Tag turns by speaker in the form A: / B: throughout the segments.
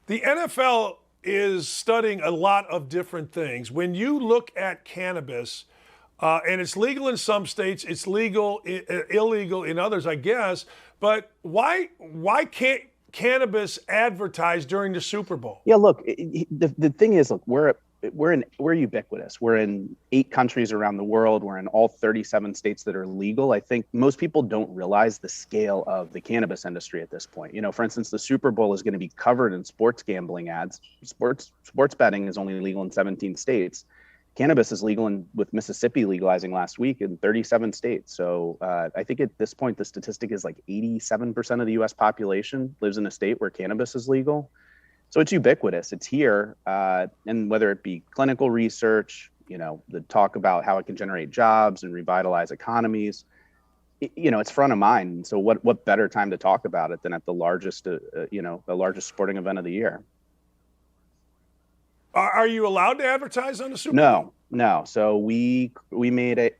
A: The NFL is studying a lot of different things. When you look at cannabis, and it's legal in some states, it's illegal in others, I guess. But why can't cannabis advertise during the Super Bowl?
B: Yeah, look, the thing is, look, we're ubiquitous. We're in 8 countries around the world. We're in all 37 states that are legal. I think most people don't realize the scale of the cannabis industry at this point. For instance, the Super Bowl is going to be covered in sports gambling ads. Sports betting is only legal in 17 states. Cannabis is legal with Mississippi legalizing last week in 37 states. So I think at this point, the statistic is like 87% of the U.S. population lives in a state where cannabis is legal. So it's ubiquitous. It's here. And whether it be clinical research, the talk about how it can generate jobs and revitalize economies, it's front of mind. And so what better time to talk about it than at the largest sporting event of the year?
A: Are you allowed to advertise on the Super Bowl?
B: No. So we made it.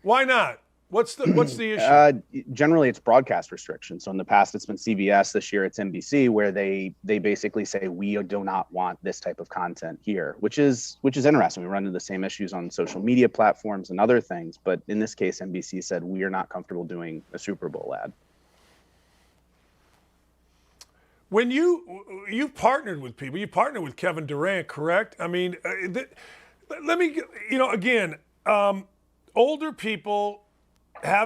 A: Why not? What's the issue?
B: Generally, it's broadcast restrictions. So in the past, it's been CBS. This year, it's NBC, where they basically say we do not want this type of content here, which is interesting. We run into the same issues on social media platforms and other things, but in this case, NBC said we are not comfortable doing a Super Bowl ad.
A: When you've partnered with people, you partnered with Kevin Durant, correct? I mean, let me, again, older people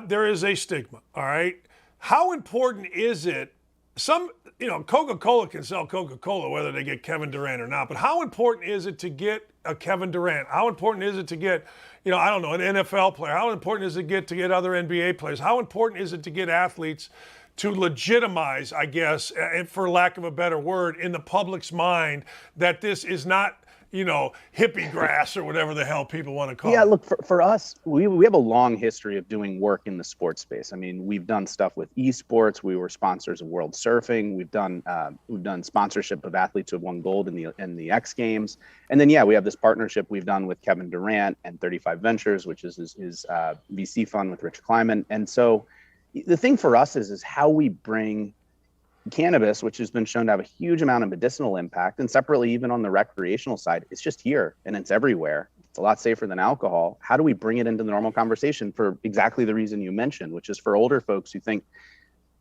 A: there is a stigma, all right? How important is it? Coca-Cola can sell Coca-Cola whether they get Kevin Durant or not, but how important is it to get a Kevin Durant? How important is it to get, an NFL player? How important is it to get other NBA players? How important is it to get athletes to legitimize, I guess, and for lack of a better word, in the public's mind that this is not, hippie grass or whatever the hell people want to call it?
B: Yeah, look, for us, we have a long history of doing work in the sports space. I mean, we've done stuff with esports. We were sponsors of World Surfing. We've done sponsorship of athletes who have won gold in the X Games. And then, we have this partnership we've done with Kevin Durant and 35 Ventures, which is his VC fund with Rich Kleiman. And so the thing for us is how we bring cannabis, which has been shown to have a huge amount of medicinal impact, and separately, even on the recreational side, it's just here and it's everywhere. It's a lot safer than alcohol. How do we bring it into the normal conversation for exactly the reason you mentioned, which is for older folks who think,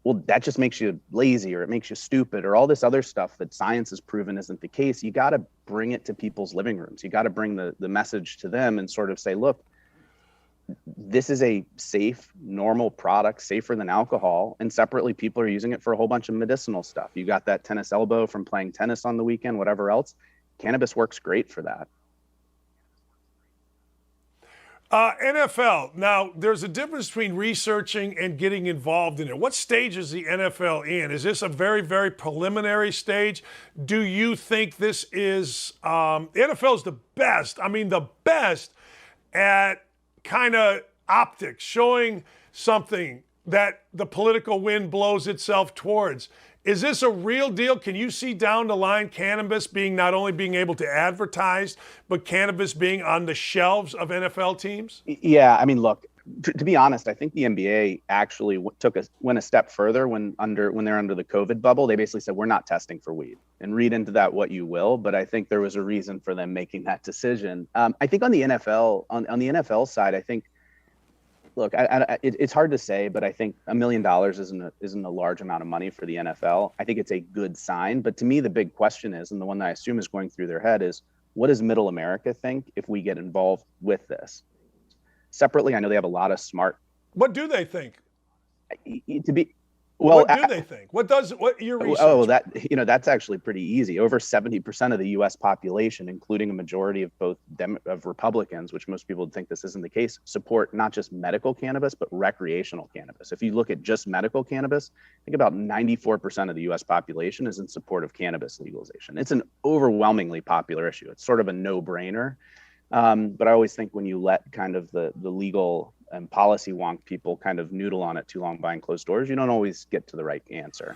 B: well, that just makes you lazy or it makes you stupid or all this other stuff that science has proven isn't the case. You got to bring it to people's living rooms. You got to bring the message to them and sort of say, look, this is a safe, normal product, safer than alcohol. And separately, people are using it for a whole bunch of medicinal stuff. You got that tennis elbow from playing tennis on the weekend, whatever else. Cannabis works great for that.
A: NFL. Now, there's a difference between researching and getting involved in it. What stage is the NFL in? Is this a very, very preliminary stage? Do you think this is the NFL is the best? I mean, the best at kind of optics, showing something that the political wind blows itself towards. Is this a real deal? Can you see down the line cannabis not only being able to advertise, but cannabis being on the shelves of NFL teams?
B: Yeah, I mean, look, to be honest, I think the NBA actually went a step further when they're under the COVID bubble. They basically said, we're not testing for weed. And read into that what you will, but I think there was a reason for them making that decision. I think on the NFL, on the NFL side, I think, look, it's hard to say, but I think $1 million isn't a large amount of money for the NFL. I think it's a good sign, but to me, the big question is, and the one that I assume is going through their head is, what does Middle America think if we get involved with this? Separately, I know they have a lot of smart.
A: What do they think?
B: What
A: do they think? What your research?
B: That's actually pretty easy. Over 70% of the U.S. population, including a majority of of Republicans, which most people would think this isn't the case, support not just medical cannabis but recreational cannabis. If you look at just medical cannabis, I think about 94% of the U.S. population is in support of cannabis legalization. It's an overwhelmingly popular issue. It's sort of a no-brainer. But I always think when you let kind of the legal and policy wonk people kind of noodle on it too long behind closed doors, you don't always get to the right answer.